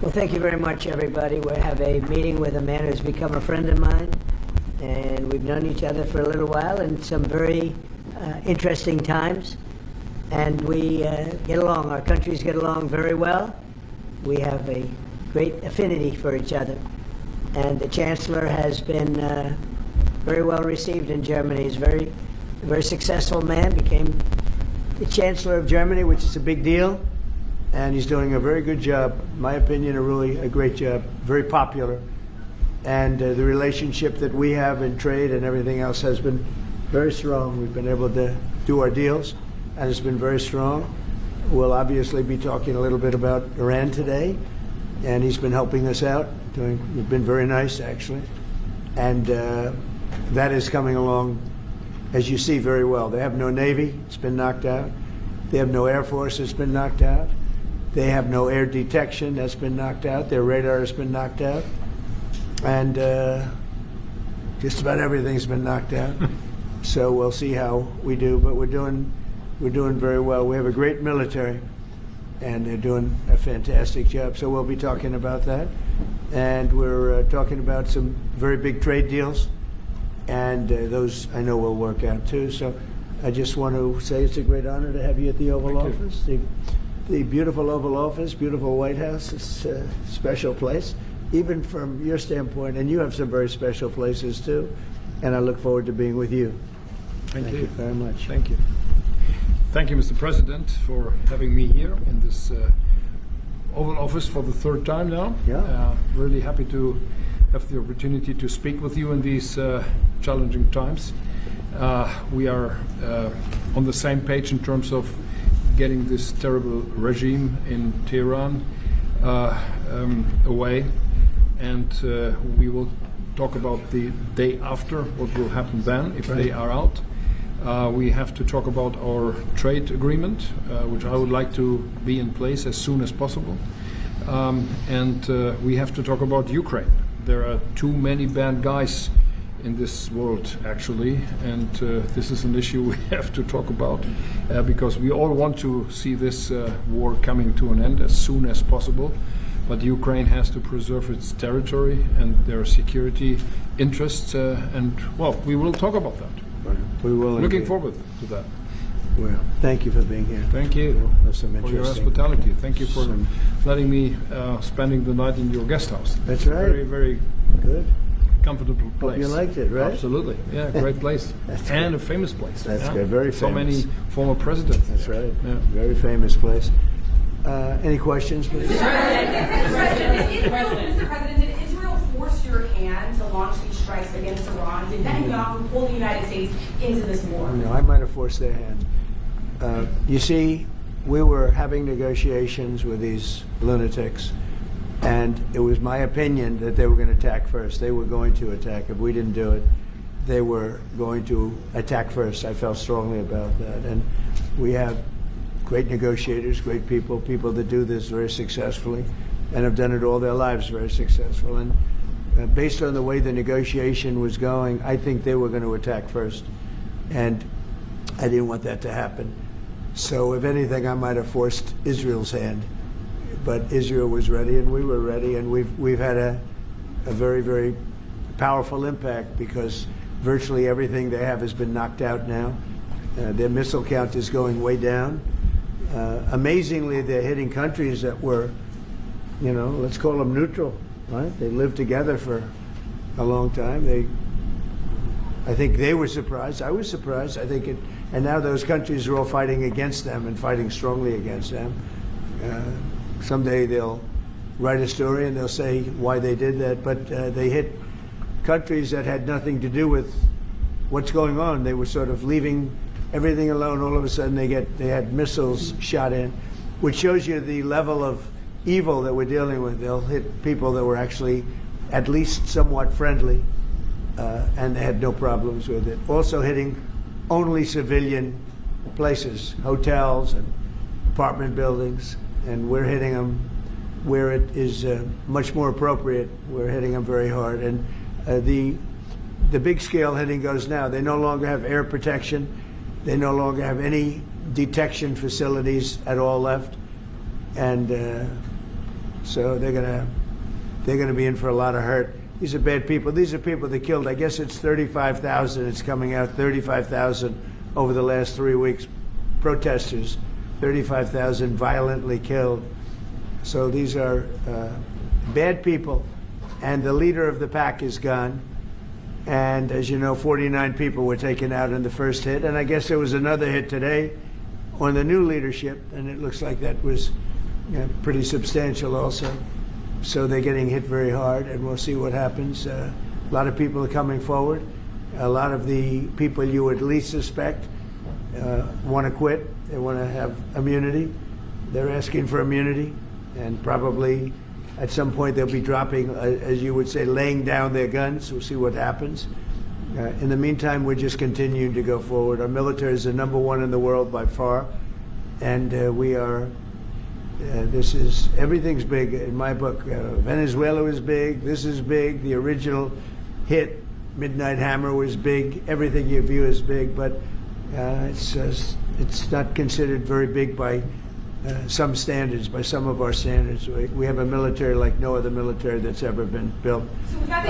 Well, thank you very much, everybody. We have a meeting with a man who's become a friend of mine, and we've known each other for a little while in some very interesting times, and we get along. Our countries get along very well. We have a great affinity for each other, and the Chancellor has been very well received in Germany. He's a very successful man, became the Chancellor of Germany, which is a big deal. And he's doing a very good job, in my opinion, a great job, very popular. And the relationship that we have in trade and everything else has been very strong. We've been able to do our deals, and it's been very strong. We'll obviously be talking a little bit about Iran today, and he's been helping us out. We've been very nice, actually. And that is coming along, as you see, very well. They have no Navy. It's been knocked out. They have no Air Force. It's been knocked out. They have no air detection. That's been knocked out. Their radar has been knocked out. And just about everything's been knocked out. So we'll see how we do. But we're doing very well. We have a great military, and they're doing a fantastic job. So we'll be talking about that. And we're talking about some very big trade deals. And those I know will work out, too. So I just want to say it's a great honor to have you at the Oval Office. The beautiful Oval Office, beautiful White House. It's a special place, even from your standpoint. And you have some very special places, too. And I look forward to being with you. Thank you very much. Thank you. Thank you, Mr. President, for having me here in this Oval Office for the third time now. Yeah. Really happy to have the opportunity to speak with you in these challenging times. We are on the same page in terms of getting this terrible regime in Tehran away, and we will talk about the day after, what will happen then if they are out. We have to talk about our trade agreement, which I would like to be in place as soon as possible. And we have to talk about Ukraine. There are too many bad guys in this world, actually, and this is an issue we have to talk about because we all want to see this war coming to an end as soon as possible. But Ukraine has to preserve its territory and their security interests, and well, we will talk about that. We will. Looking forward to that. Well, thank you for being here. Thank you for your hospitality. Thank you for letting me spending the night in your guest house. That's right. Very, very good. Comfortable place. Hope you liked it, right? Absolutely. Yeah, great place. And a famous place. That's good. Very famous. So many former presidents. That's right. Yeah. Very famous place. Any questions, please? Mr. President, did Israel force your hand to launch these strikes against Iran? Did Netanyahu pull the United States into this war? No, I might have forced their hand. You see, we were having negotiations with these lunatics, and it was my opinion that they were going to attack first. They were going to attack. If we didn't do it, they were going to attack first. I felt strongly about that. And we have great negotiators, great people that do this very successfully and have done it all their lives very successful. And based on the way the negotiation was going, I think they were going to attack first. And I didn't want that to happen. So if anything, I might have forced Israel's hand. But Israel was ready, and we were ready, and we've had a very, very powerful impact because virtually everything they have has been knocked out now. Their missile count is going way down. Amazingly, they're hitting countries that were, let's call them neutral, right? They lived together for a long time. I think they were surprised. I was surprised. I think and now those countries are all fighting against them and fighting strongly against them. Someday they'll write a story and they'll say why they did that, but they hit countries that had nothing to do with what's going on. They were sort of leaving everything alone. All of a sudden they had missiles shot in, which shows you the level of evil that we're dealing with. They'll hit people that were actually at least somewhat friendly, and they had no problems with it. Also hitting only civilian places, hotels and apartment buildings, and we're hitting them where it is much more appropriate. We're hitting them very hard. And the big scale hitting goes now. They no longer have air protection. They no longer have any detection facilities at all left. And So they're gonna be in for a lot of hurt. These are bad people. These are people that killed. I guess it's 35,000. It's coming out 35,000 over the last 3 weeks. Protesters, 35,000 violently killed. So these are bad people, and the leader of the pack is gone. And as you know, 49 people were taken out in the first hit, and I guess there was another hit today on the new leadership, and it looks like that was pretty substantial also. So they're getting hit very hard, and we'll see what happens. A lot of people are coming forward. A lot of the people you would least suspect want to quit. They want to have immunity. They're asking for immunity, and probably at some point they'll be dropping, as you would say, laying down their guns. We'll see what happens. In the meantime, we're just continuing to go forward. Our military is the #1 in the world by far, and we are. Everything's big in my book. Venezuela was big. This is big. The original hit, Midnight Hammer, was big. Everything you view is big, but it's not considered very big by some standards, by some of our standards. We have a military like no other military that's ever been built. So Mr.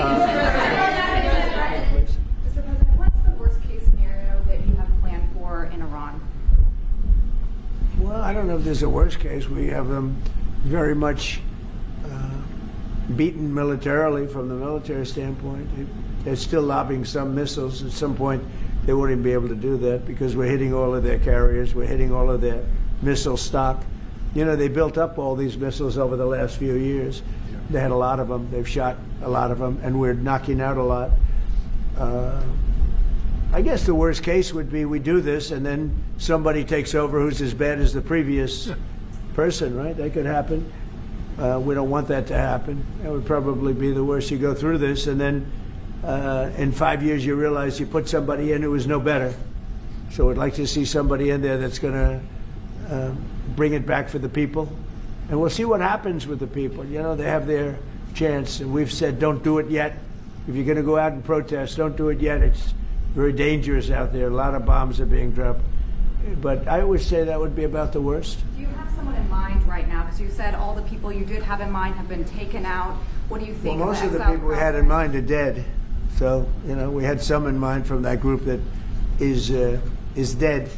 President, what's the worst case scenario that you have planned for in Iran? Well, I don't know if there's a worst case. We have them very much beaten militarily from the military standpoint. They're still lobbing some missiles. At some point, they won't even be able to do that because we're hitting all of their carriers. We're hitting all of their missile stock. You know, they built up all these missiles over the last few years. They had a lot of them. They've shot a lot of them, and we're knocking out a lot. I guess the worst case would be we do this, and then somebody takes over who's as bad as the previous person, right? That could happen. We don't want that to happen. That would probably be the worst. You go through this, and then in 5 years you realize you put somebody in who was no better. So I'd like to see somebody in there that's going to bring it back for the people. And we'll see what happens with the people. You know, they have their chance, and we've said don't do it yet. If you're going to go out and protest, don't do it yet. It's very dangerous out there. A lot of bombs are being dropped. But I would say that would be about the worst. Do you have someone in mind right now? Because you said all the people you did have in mind have been taken out. What do you think? Well, most of the people we had in mind are dead. So, you know, we had some in mind from that group that is dead.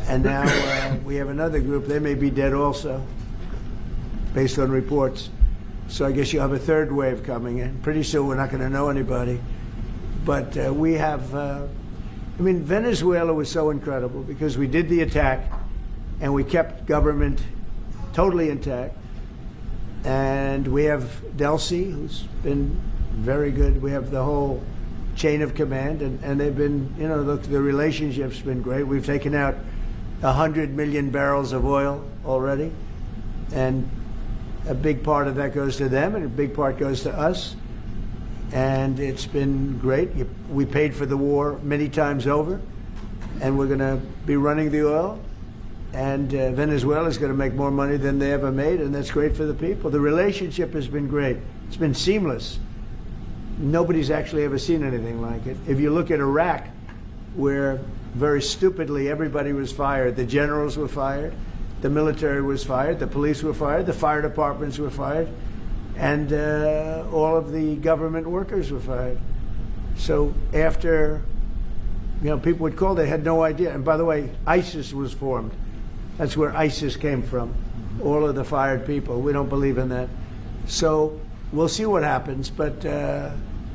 And now we have another group. They may be dead also, based on reports. So I guess you have a third wave coming in. Pretty soon we're not going to know anybody. But we have, I mean, Venezuela was so incredible because we did the attack and we kept government totally intact. And we have Delcy, who's been very good. We have the whole chain of command, and they've been, you know, look, the relationship's been great. We've taken out 100 million barrels of oil already, and a big part of that goes to them, and a big part goes to us. And it's been great. We paid for the war many times over, and we're going to be running the oil. And Venezuela is going to make more money than they ever made, and that's great for the people. The relationship has been great. It's been seamless. Nobody's actually ever seen anything like it. If you look at Iraq, where very stupidly everybody was fired, the generals were fired, the military was fired, the police were fired, the fire departments were fired, and all of the government workers were fired. So after, you know, people would call, they had no idea. And by the way, ISIS was formed. That's where ISIS came from, all of the fired people. We don't believe in that. So we'll see what happens, but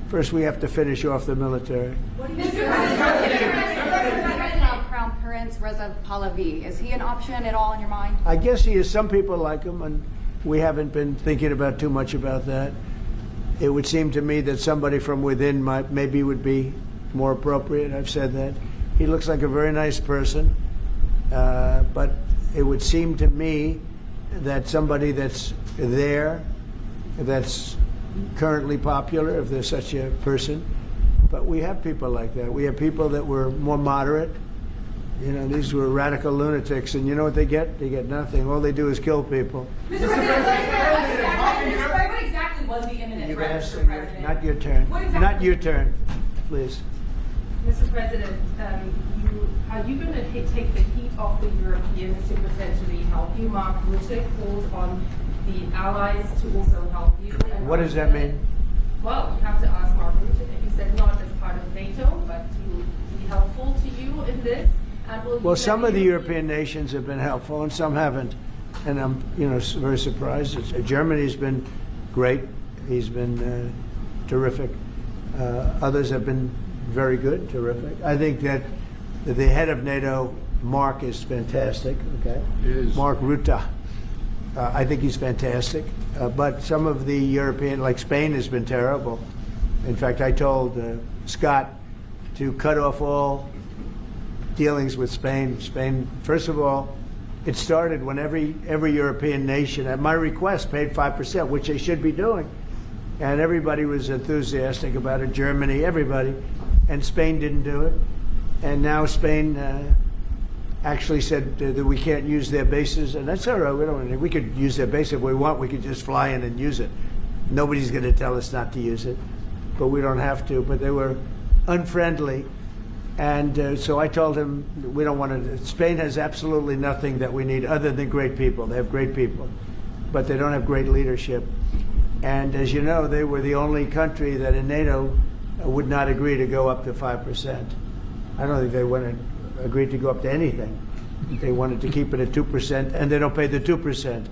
first we have to finish off the military. What do you think about Crown Prince Reza Pahlavi? Is he an option at all in your mind? I guess he is. Some people like him, and we haven't been thinking about too much about that. It would seem to me that somebody from within maybe would be more appropriate. I've said that. He looks like a very nice person, but it would seem to me that somebody that's there, that's currently popular, if there's such a person. But we have people like that. We have people that were more moderate. You know, these were radical lunatics, and you know what they get? They get nothing. All they do is kill people. Mr. President, what exactly was the imminent threat, Mr. President? Not your turn. Not your turn, please. Mr. President, you Are you going to take the heat off the Europeans to potentially help you? Mark Rutte called on the allies to also help you. And What does that mean? Well, you have to ask Mark Rutte. He said not as part of NATO, but to be helpful to you in this. And Well, some of the European nations have been helpful and some haven't. And I'm, very surprised. Germany's been great. He's been terrific. Others have been very good, terrific. I think that the head of NATO, Mark, is fantastic. Okay, He is. Mark Rutte. I think he's fantastic. But some of the European, like Spain, has been terrible. In fact, I told Scott to cut off all dealings with Spain. Spain, first of all, it started when every European nation, at my request, paid 5%, which they should be doing. And everybody was enthusiastic about it, Germany, everybody. And Spain didn't do it. And now Spain actually said that we can't use their bases, and that's all right. We could use their base if we want. We could just fly in and use it. Nobody's going to tell us not to use it, but we don't have to. But they were unfriendly, and so I told him we don't want to. Spain has absolutely nothing that we need other than great people. They have great people, but they don't have great leadership. And as you know, they were the only country that in NATO would not agree to go up to 5%. I don't think they agreed to go up to anything. They wanted to keep it at 2%, and they don't pay the 2%.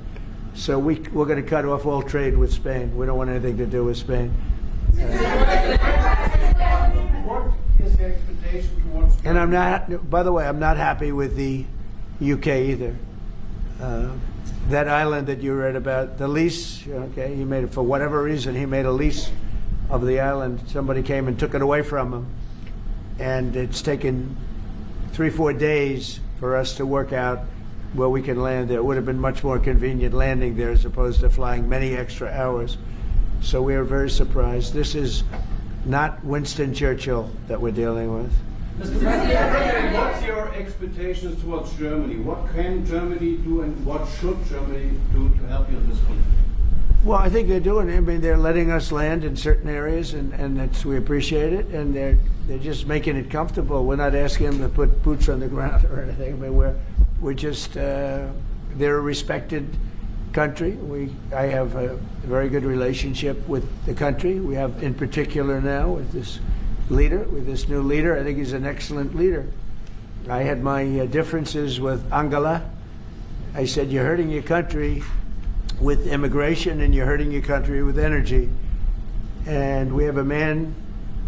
So we're going to cut off all trade with Spain. We don't want anything to do with Spain. What is the expectation towards? And I'm not. By the way, I'm not happy with the UK either. That island that you read about, the lease. Okay, he made it for whatever reason. He made a lease of the island. Somebody came and took it away from him, and it's taken 3-4 days for us to work out where we can land there. It would have been much more convenient landing there as opposed to flying many extra hours. So we are very surprised. This is not Winston Churchill that we're dealing with. Mr. President, what's your expectations towards Germany? What can Germany do and what should Germany do to help you in this conflict? Well, I think they're doing it. I mean, they're letting us land in certain areas, and that's, we appreciate it. And they're just making it comfortable. We're not asking them to put boots on the ground or anything. I mean, we're just they're a respected country. I have a very good relationship with the country. We have, in particular, now with this leader, with this new leader. I think he's an excellent leader. I had my differences with Angela. I said, "You're hurting your country with immigration, and you're hurting your country with energy." And we have a man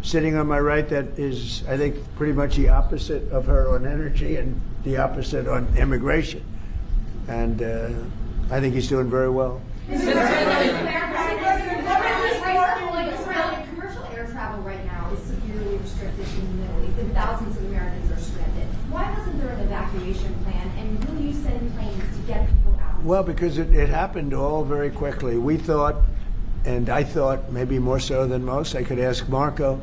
sitting on my right that is, I think, pretty much the opposite of her on energy and the opposite on immigration. And I think he's doing very well. Commercial air travel right now is severely restricted in the Middle East, and thousands of Americans are stranded. Why wasn't there an evacuation plan, and will you send planes to get people out? Well, because it happened all very quickly. We thought, and I thought maybe more so than most, I could ask Marco,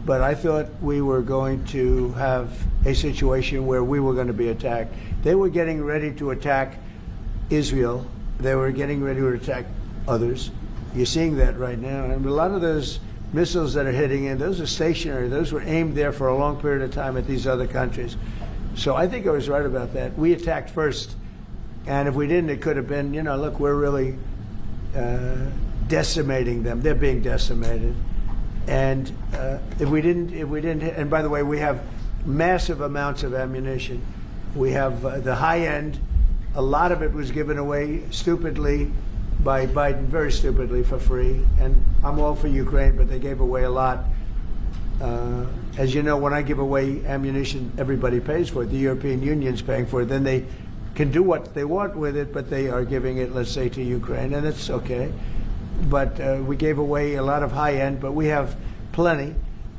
but I thought we were going to have a situation where we were going to be attacked. They were getting ready to attack Israel. They were getting ready to attack others. You're seeing that right now. And a lot of those missiles that are hitting in, those are stationary. Those were aimed there for a long period of time at these other countries. So I think I was right about that. We attacked first. And if we didn't, it could have been, look, we're really decimating them. They're being decimated. And if we didn't, and by the way, we have massive amounts of ammunition. We have the high end. A lot of it was given away stupidly by Biden, very stupidly, for free. And I'm all for Ukraine, but they gave away a lot. As you know, when I give away ammunition, everybody pays for it. The European Union's paying for it. Then they can do what they want with it, but they are giving it, let's say, to Ukraine, and it's okay. But we gave away a lot of high-end, but we have plenty.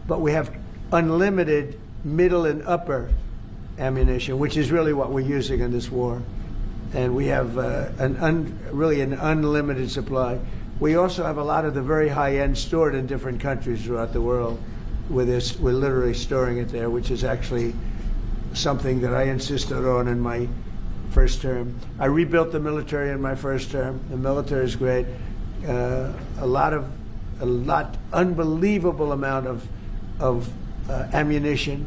But we have unlimited middle and upper ammunition, which is really what we're using in this war. And we have really an unlimited supply. We also have a lot of the very high-end stored in different countries throughout the world. We're literally storing it there, which is actually something that I insisted on in my first term. I rebuilt the military in my first term. The military is great. Unbelievable amount of ammunition.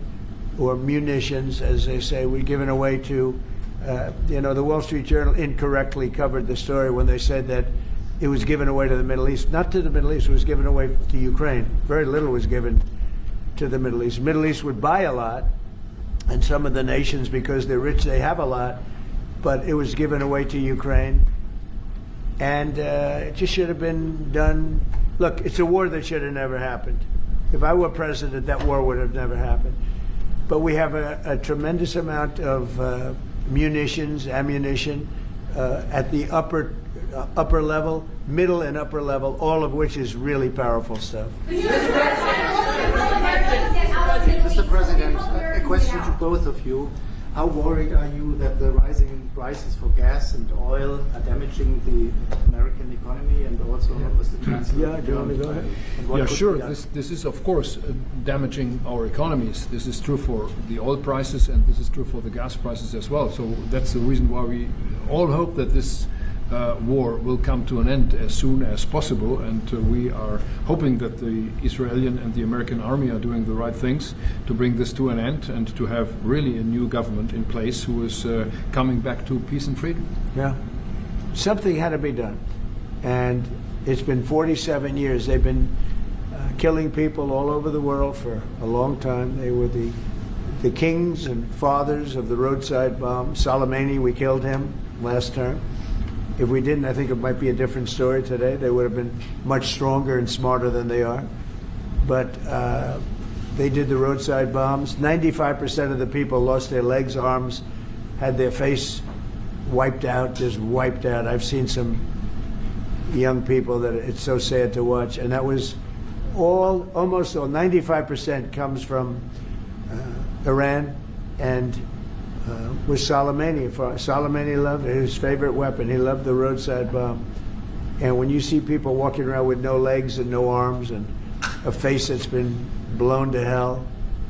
or munitions, as they say, were given away to, the Wall Street Journal incorrectly covered the story when they said that it was given away to the Middle East. Not to the Middle East, it was given away to Ukraine. Very little was given to the Middle East. The Middle East would buy a lot, and some of the nations, because they're rich, they have a lot, but it was given away to Ukraine. And it just should have been done. Look, it's a war that should have never happened. If I were president, that war would have never happened. But we have a tremendous amount of munitions, ammunition at the upper level, middle and upper level, all of which is really powerful stuff. Mr. President, a question to both of you. How worried are you that the rising prices for gas and oil are damaging the American economy, and also Mr. Chancellor? Yeah, do you want to go ahead? Yeah, sure. This is, of course, damaging our economies. This is true for the oil prices, and this is true for the gas prices as well. So that's the reason why we all hope that this war will come to an end as soon as possible, and we are hoping that the Israeli and the American army are doing the right things to bring this to an end and to have really a new government in place who is coming back to peace and freedom. Yeah. Something had to be done. And it's been 47 years. They've been killing people all over the world for a long time. They were the kings and fathers of the roadside bomb. Soleimani, we killed him last term. If we didn't, I think it might be a different story today. They would have been much stronger and smarter than they are. But they did the roadside bombs. 95% of the people lost their legs, arms, had their face wiped out, just wiped out. I've seen some young people that it's so sad to watch. And that was almost all, 95% comes from Iran and was Soleimani. Soleimani loved his favorite weapon. He loved the roadside bomb. And when you see people walking around with no legs and no arms and a face that's been blown to hell,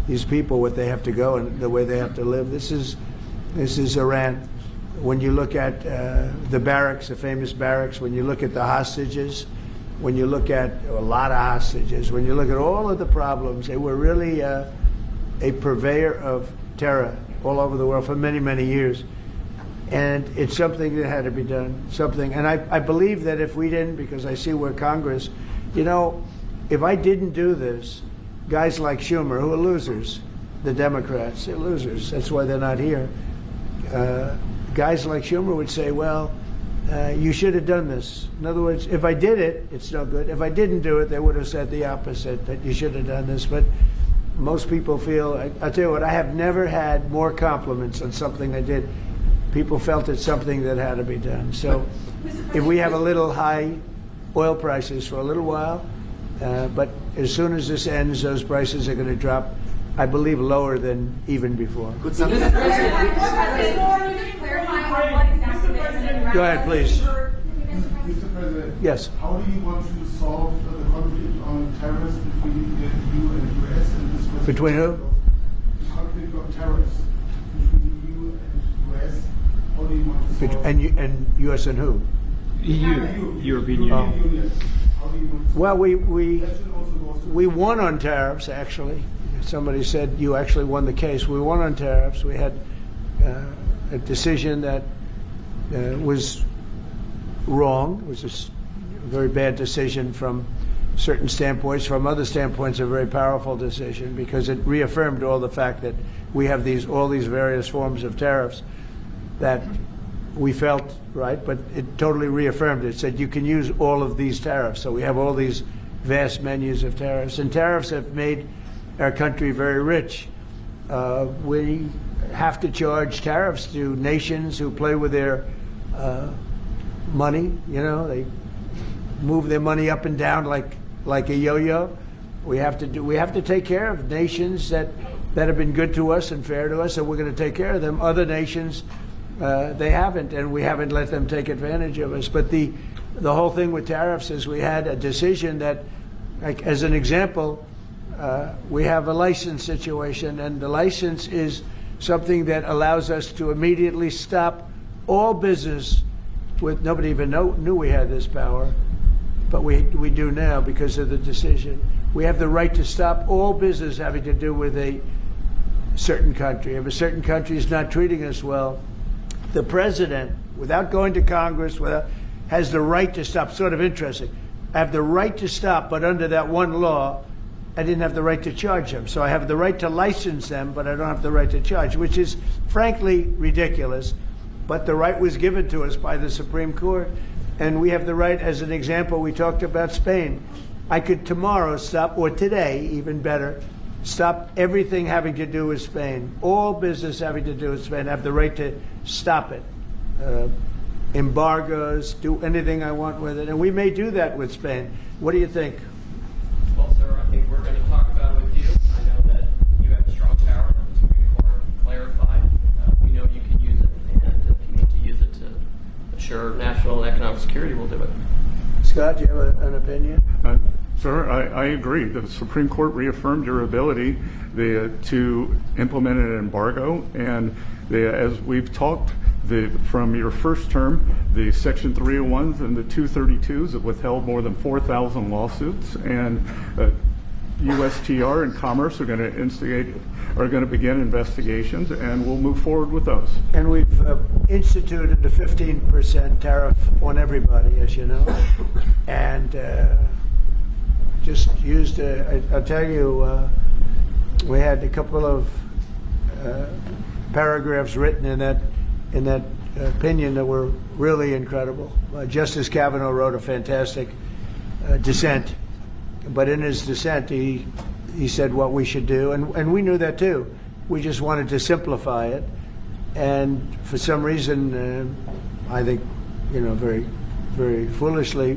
these people, what they have to go and the way they have to live, this is Iran. When you look at the barracks, the famous barracks, when you look at the hostages, when you look at a lot of hostages, when you look at all of the problems, they were really a purveyor of terror all over the world for many, many years. And it's something that had to be done, and I believe that if we didn't, because I see where Congress, if I didn't do this, guys like Schumer, who are losers, the Democrats, they're losers, that's why they're not here. Guys like Schumer would say, well, you should have done this. In other words, if I did it, it's no good. If I didn't do it, they would have said the opposite, that you should have done this. But most people feel, I'll tell you what, I have never had more compliments on something I did. People felt it's something that had to be done. So if we have a little high oil prices for a little while, but as soon as this ends, those prices are going to drop, I believe, lower than even before. Could Go ahead, please. Mr. President, Yes. how do you want to solve the conflict on tariffs between the EU and the US? And this was Between who? The conflict on tariffs between the EU and the US. How do you want to solve And U.S. and who? EU, European Union. Union. How do you want to solve Well, That should also go to we won on tariffs, actually. Somebody said you actually won the case. We won on tariffs. We had a decision that was wrong. It was a very bad decision from certain standpoints. From other standpoints, a very powerful decision because it reaffirmed all the fact that we have all these various forms of tariffs that we felt right, but it totally reaffirmed it. It said you can use all of these tariffs. So we have all these vast menus of tariffs, and tariffs have made our country very rich. We have to charge tariffs to nations who play with their money. They move their money up and down like a yo-yo. We have to take care of nations that have been good to us and fair to us, and we're going to take care of them. Other nations, they haven't, and we haven't let them take advantage of us. But the whole thing with tariffs is we had a decision that, like, as an example, we have a license situation, and the license is something that allows us to immediately stop all business with, nobody even knew we had this power, but we do now because of the decision. We have the right to stop all business having to do with certain country. If a certain country is not treating us well, the president, without going to Congress, has the right to stop. Sort of interesting. I have the right to stop, but under that one law, I didn't have the right to charge them. So I have the right to license them, but I don't have the right to charge, which is frankly ridiculous. But the right was given to us by the Supreme Court. And we have the right, as an example, we talked about Spain. I could tomorrow stop, or today, even better, stop everything having to do with Spain. All business having to do with Spain. I have the right to stop it. Embargoes, do anything I want with it. And we may do that with Spain. What do you think? Well, sir, I think we're going to talk about it with you. I know that you have a strong power. The Supreme Court clarified. We know you can use it. And if you need to use it to assure national and economic security, we'll do it. Scott, do you have an opinion? Sir, I agree. The Supreme Court reaffirmed your ability to implement an embargo. And as we've talked, from your first term, the Section 301s and the 232s have withheld more than 4,000 lawsuits, and USTR and Commerce are going to begin investigations, and we'll move forward with those. And we've instituted a 15% tariff on everybody, as you know, and just used. I'll tell you, we had a couple of paragraphs written in that opinion that were really incredible. Justice Kavanaugh wrote a fantastic dissent, but in his dissent he said what we should do, and we knew that too. We just wanted to simplify it, and for some reason, I think, very, very foolishly,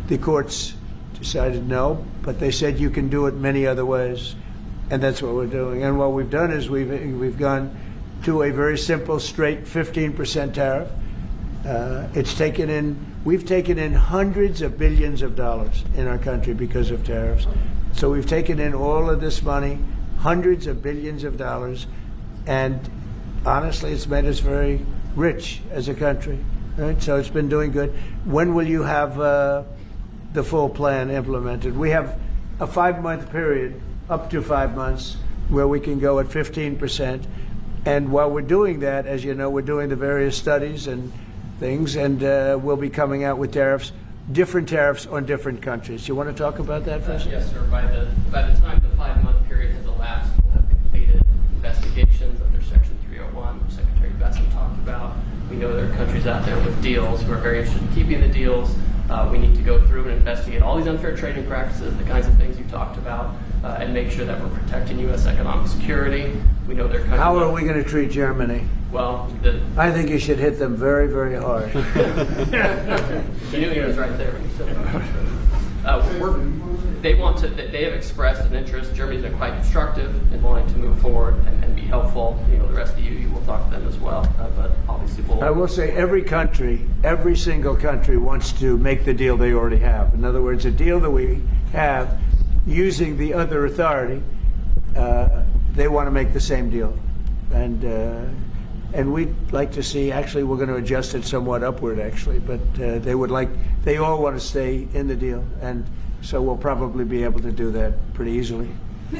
the courts decided no, but they said you can do it many other ways, and that's what we're doing. And what we've done is we've gone to a very simple, straight 15% tariff. We've taken in hundreds of billions of dollars in our country because of tariffs. So we've taken in all of this money, hundreds of billions of dollars, and honestly, it's made us very rich as a country. Right? So it's been doing good. When will you have the full plan implemented? We have a 5-month period, up to 5 months, where we can go at 15%. And while we're doing that, as you know, we're doing the various studies and things, and we'll be coming out with different tariffs on different countries. You want to talk about that first? Yes, sir. By the time the 5-month period has elapsed, we'll have completed investigations under Section 301, which Secretary Besson talked about. We know there are countries out there with deals who are very interested in keeping the deals. We need to go through and investigate all these unfair trading practices, the kinds of things you talked about, and make sure that we're protecting U.S. economic security. We know there are countries. How are we going to treat Germany? Well, I think you should hit them very, very hard. You knew he was right there when you said that. They have expressed an interest. Germany's been quite constructive in wanting to move forward and be helpful. The rest of you will talk to them as well. But obviously, I will say every single country wants to make the deal they already have. In other words, a deal that we have using the other authority, they want to make the same deal. And we'd like to see, actually, we're going to adjust it somewhat upward, actually, but they all want to stay in the deal. And so we'll probably be able to do that pretty easily. For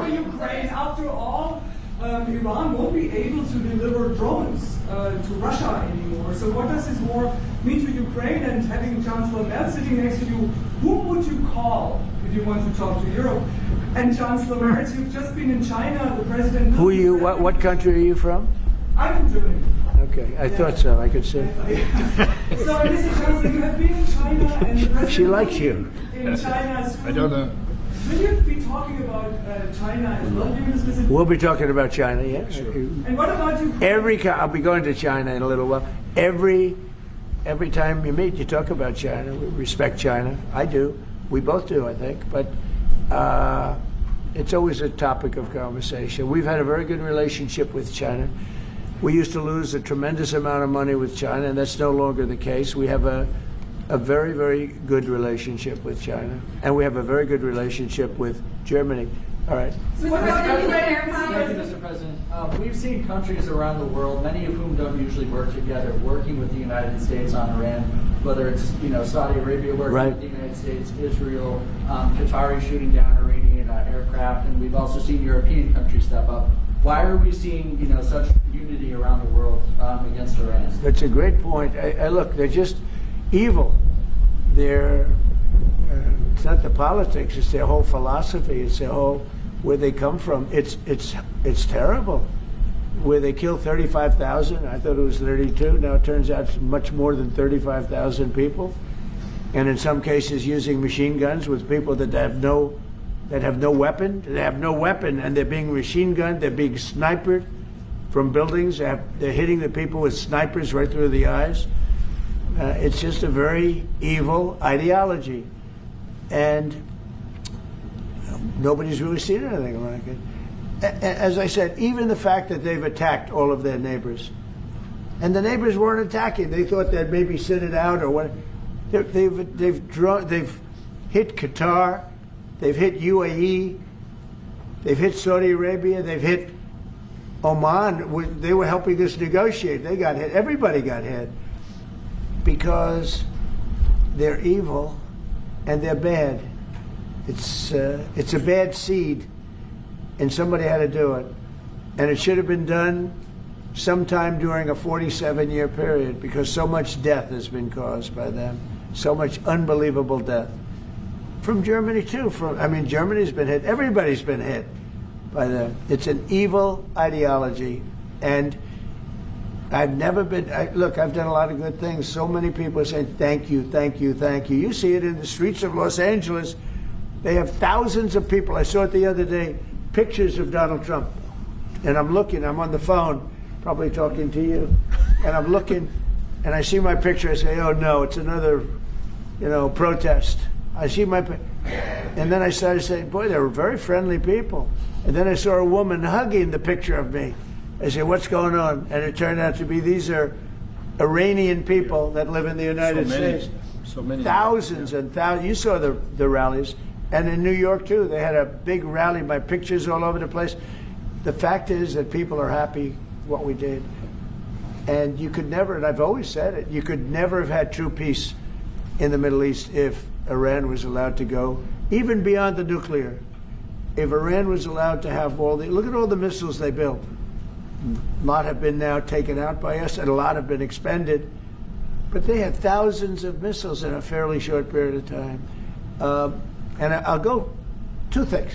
Ukraine, after all, Iran won't be able to deliver drones to Russia anymore. So what does this war mean to Ukraine? And having Chancellor Merz sitting next to you, whom would you call if you want to talk to Europe? And Chancellor Merz, you've just been in China. The president. Who are you? What country are you from? I'm from Germany. Okay, I thought so. I could see. So, Mr. Chancellor, you have been in China, and the president. She likes you. In China soon. I don't know. Will you be talking about China as well during this visit? We'll be talking about China, yeah. Sure. And what about you? I'll be going to China in a little while. Every time you meet, you talk about China. We respect China. I do. We both do, I think. But it's always a topic of conversation. We've had a very good relationship with China. We used to lose a tremendous amount of money with China, and that's no longer the case. We have a very, very good relationship with China, and we have a very good relationship with Germany. All right. Thank you, Mr. President. We've seen countries around the world, many of whom don't usually work together, working with the United States on Iran. whether it's Saudi Arabia working Right. with the United States, Israel, Qatari shooting down Iranian aircraft, and we've also seen European countries step up. Why are we seeing such unity around the world against Iran? That's a great point. Look, they're just evil. They're it's not the politics; it's their whole philosophy. It's their whole where they come from. It's terrible. Where they killed 35,000, I thought it was 32. Now it turns out it's much more than 35,000 people, and in some cases using machine guns with people that have no weapon. They have no weapon, and they're being machine gunned. They're being sniped from buildings. They're hitting the people with snipers right through the eyes. It's just a very evil ideology, and nobody's really seen anything like it. As I said, even the fact that they've attacked all of their neighbors, and the neighbors weren't attacking. They thought they'd maybe sit it out or what. They've hit Qatar, they've hit UAE, they've hit Saudi Arabia, they've hit Oman. They were helping us negotiate. They got hit. Everybody got hit because they're evil and they're bad. It's a bad seed. And somebody had to do it. And it should have been done sometime during a 47-year period because so much death has been caused by them. So much unbelievable death. From Germany, too. Germany's been hit. Everybody's been hit by them. It's an evil ideology. And I've never been... Look, I've done a lot of good things. So many people are saying, thank you, thank you, thank you. You see it in the streets of Los Angeles. They have thousands of people. I saw it the other day. Pictures of Donald Trump, and I'm on the phone, probably talking to you, and I'm looking, and I see my picture. I say, "Oh no, it's another, protest." I see and then I started saying, "Boy, they were very friendly people." And then I saw a woman hugging the picture of me. I said, "What's going on?" And it turned out to be these are Iranian people that live in the United States. So many. Thousands and thousands. You saw the rallies. And in New York, too, they had a big rally, my pictures all over the place. The fact is that people are happy what we did. And you could never, and I've always said it, you could never have had true peace in the Middle East if Iran was allowed to go, even beyond the nuclear. If Iran was allowed to have look at all the missiles they built. A lot have been now taken out by us, and a lot have been expended. But they had thousands of missiles in a fairly short period of time. And I'll go two things.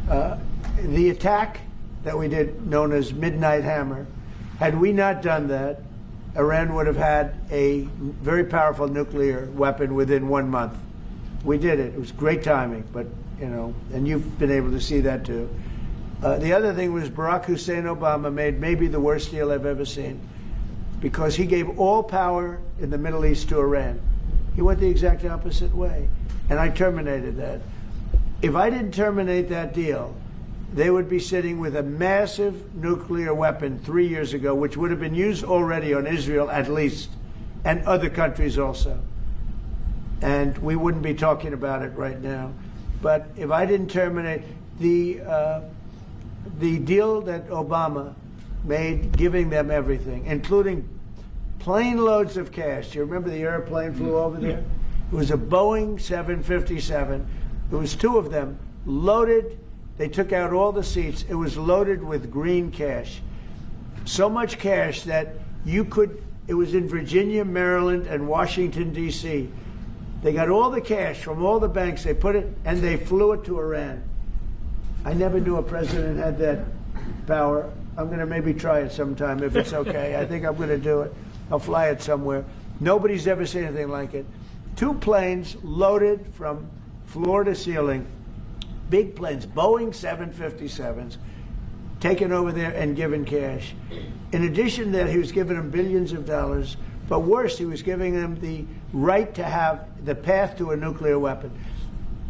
The attack that we did, known as Midnight Hammer, had we not done that, Iran would have had a very powerful nuclear weapon within 1 month. We did it. It was great timing, but, and you've been able to see that too. The other thing was Barack Hussein Obama made maybe the worst deal I've ever seen because he gave all power in the Middle East to Iran. He went the exact opposite way. And I terminated that. If I didn't terminate that deal, they would be sitting with a massive nuclear weapon 3 years ago, which would have been used already on Israel at least, and other countries also. And we wouldn't be talking about it right now. But if I didn't terminate the deal that Obama made, giving them everything, including plane loads of cash. Do you remember the airplane flew over there? It was a Boeing 757. There was two of them, loaded. They took out all the seats. It was loaded with green cash. So much cash that it was in Virginia, Maryland, and Washington, D.C. They got all the cash from all the banks. They put it, and they flew it to Iran. I never knew a president had that power. I'm going to maybe try it sometime if it's okay. I think I'm going to do it. I'll fly it somewhere. Nobody's ever seen anything like it. 2 planes loaded from floor to ceiling, big planes, Boeing 757s, taken over there and given cash. In addition to that, he was giving them billions of dollars, but worse, he was giving them the right to have the path to a nuclear weapon.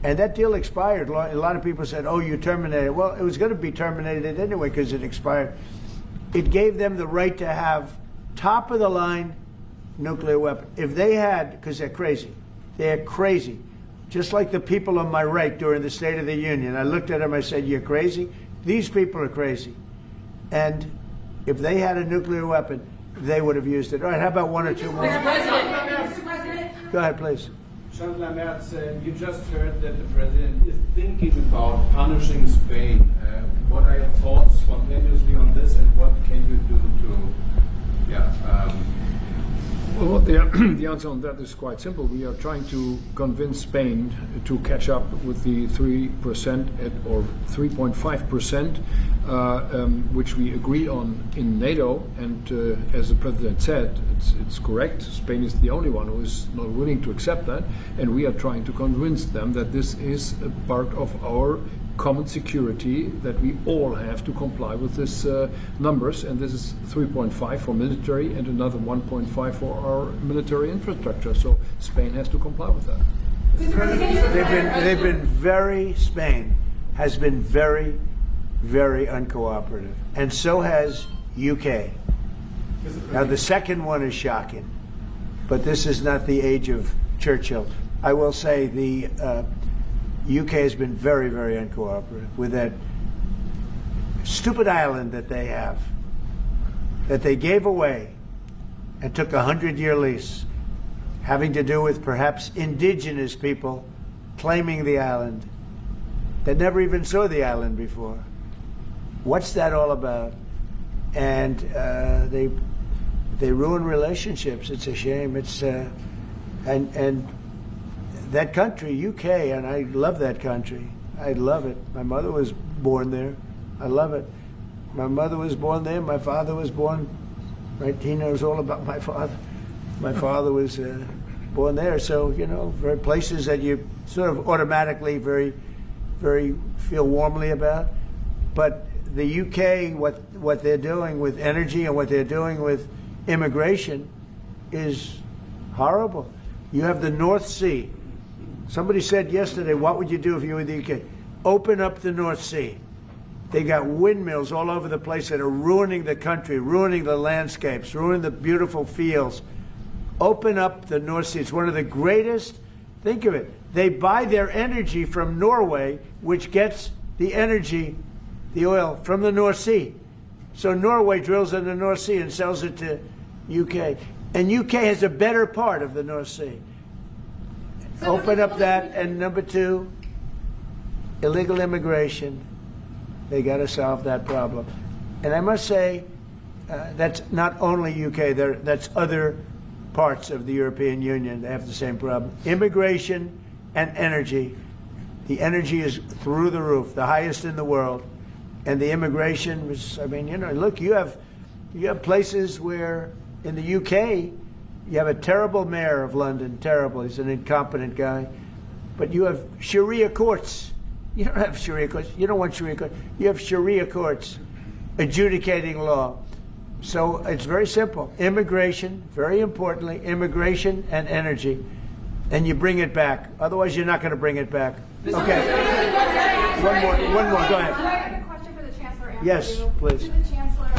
And that deal expired. A lot of people said, oh, you terminated it. Well, it was going to be terminated anyway because it expired. It gave them the right to have top-of-the-line nuclear weapon. If they had, because they're crazy, just like the people on my right during the State of the Union. I looked at them, I said, you're crazy? These people are crazy. And if they had a nuclear weapon, they would have used it. All right, how about one or two more? Mr. President. Go ahead, please. Chancellor Merz, you just heard that the president is thinking about punishing Spain. What are your thoughts spontaneously on this, and what can you do to, Well, the answer on that is quite simple. We are trying to convince Spain to catch up with the 3% or 3.5%, which we agreed on in NATO. And as the president said, it's correct. Spain is the only one who is not willing to accept that, and we are trying to convince them that this is a part of our common security, that we all have to comply with this numbers, and this is 3.5 for military and another 1.5 for our military infrastructure. So Spain has to comply with that. Spain has been very, very uncooperative, and so has UK. Now the second one is shocking, but this is not the age of Churchill. I will say the UK has been very, very uncooperative with that stupid island that they have, that they gave away and took a 100-year lease, having to do with perhaps indigenous people claiming the island that never even saw the island before. What's that all about? And they ruin relationships. It's a shame. It's and that country, UK, and I love that country. I love it. My mother was born there. I love it. My mother was born there. My father was born, right? He knows all about my father. My father was born there. So, you know, very places that you sort of automatically very feel warmly about. But the UK, what they're doing with energy and what they're doing with immigration is horrible. You have the North Sea. Somebody said yesterday, what would you do if you were in the UK? Open up the North Sea. They got windmills all over the place that are ruining the country, ruining the landscapes, ruining the beautiful fields. Open up the North Sea. It's one of the greatest. Think of it. They buy their energy from Norway, which gets the energy, the oil, from the North Sea. So Norway drills in the North Sea and sells it to UK. And UK has a better part of the North Sea. Open up that. And number two, illegal immigration. They got to solve that problem. And I must say, that's not only UK, that's other parts of the European Union. They have the same problem. Immigration and energy. The energy is through the roof, the highest in the world. And the immigration was, I mean, you know, look, you have places where in the UK, you have a terrible mayor of London, terrible. He's an incompetent guy. But you have Sharia courts. You don't have Sharia courts. You don't want Sharia courts. You have Sharia courts adjudicating law. So it's very simple. Immigration, very importantly, immigration and energy. And you bring it back. Otherwise, you're not going to bring it back. Okay. One more. Go ahead. I have a question for the Chancellor. Yes, please. To the Chancellor,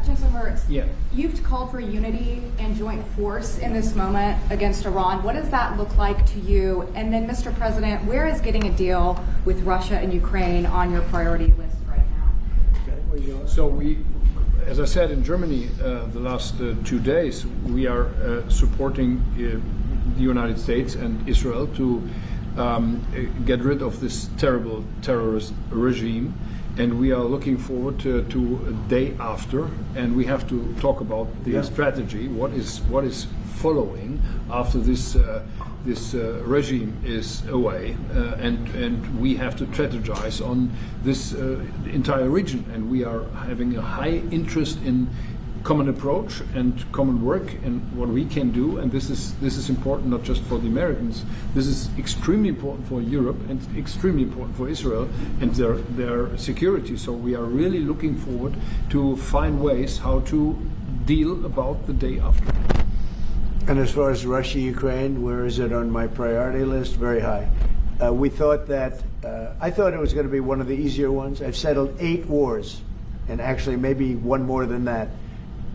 Chancellor Merz. Yeah. You've called for unity and joint force in this moment against Iran. What does that look like to you? And then, Mr. President, where is getting a deal with Russia and Ukraine on your priority list right now? So we, as I said, in Germany the last 2 days, we are supporting the United States and Israel to get rid of this terrible terrorist regime. And we are looking forward to a day after, and we have to talk about the strategy. What is following after this regime is away, and we have to strategize on this entire region. And we are having a high interest in common approach and common work and what we can do, and this is important not just for the Americans. This is extremely important for Europe and extremely important for Israel and their security. So we are really looking forward to find ways how to deal about the day after. And as far as Russia, Ukraine, where is it on my priority list? Very high. We thought that, I thought it was going to be one of the easier ones. I've settled 8 wars, and actually maybe one more than that.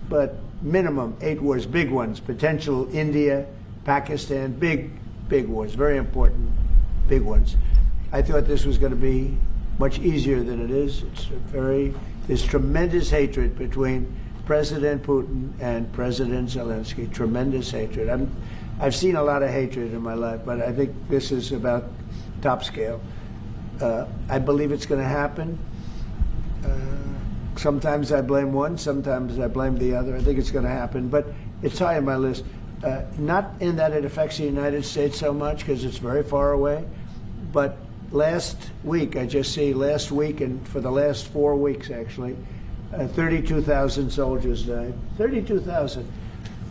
But minimum 8 wars, big ones, potential India, Pakistan, big wars, very important, big ones. I thought this was going to be much easier than it is. There's tremendous hatred between President Putin and President Zelensky, tremendous hatred. I've seen a lot of hatred in my life, but I think this is about top scale. I believe it's going to happen. Sometimes I blame one, sometimes I blame the other. I think it's going to happen, but it's high on my list. Not in that it affects the United States so much, because it's very far away, but last week, last week and for the last 4 weeks actually, 32,000 soldiers died. 32,000.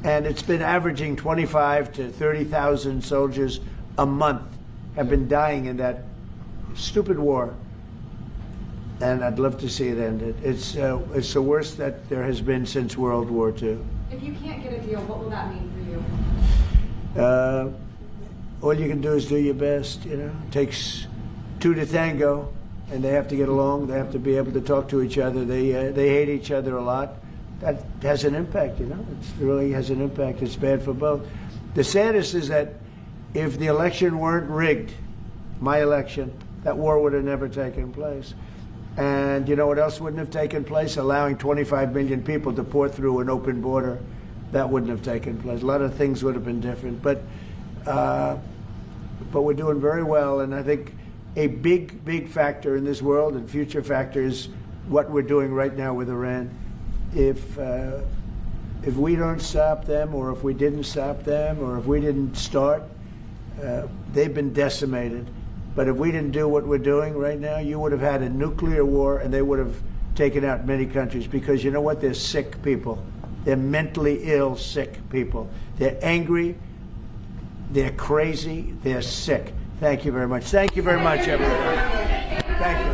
And it's been averaging 25 to 30,000 soldiers a month have been dying in that stupid war. And I'd love to see it ended. It's the worst that there has been since World War II. If you can't get a deal, what will that mean for you? All you can do is do your best, you know. It takes two to tango, and they have to get along. They have to be able to talk to each other. They hate each other a lot. That has an impact, you know. It really has an impact. It's bad for both. The saddest is that if the election weren't rigged, my election, that war would have never taken place. And you know what else wouldn't have taken place? Allowing 25 million people to pour through an open border. That wouldn't have taken place. A lot of things would have been different. But we're doing very well, and I think a big factor in this world and future factor is what we're doing right now with Iran. If we don't stop them, or if we didn't stop them, or if we didn't start, they've been decimated. But if we didn't do what we're doing right now, you would have had a nuclear war, and they would have taken out many countries, because you know what? They're sick people. They're mentally ill, sick people. They're angry. They're crazy. They're sick. Thank you very much. Thank you very much, everybody. Thank you.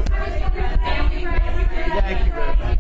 Thank you very much.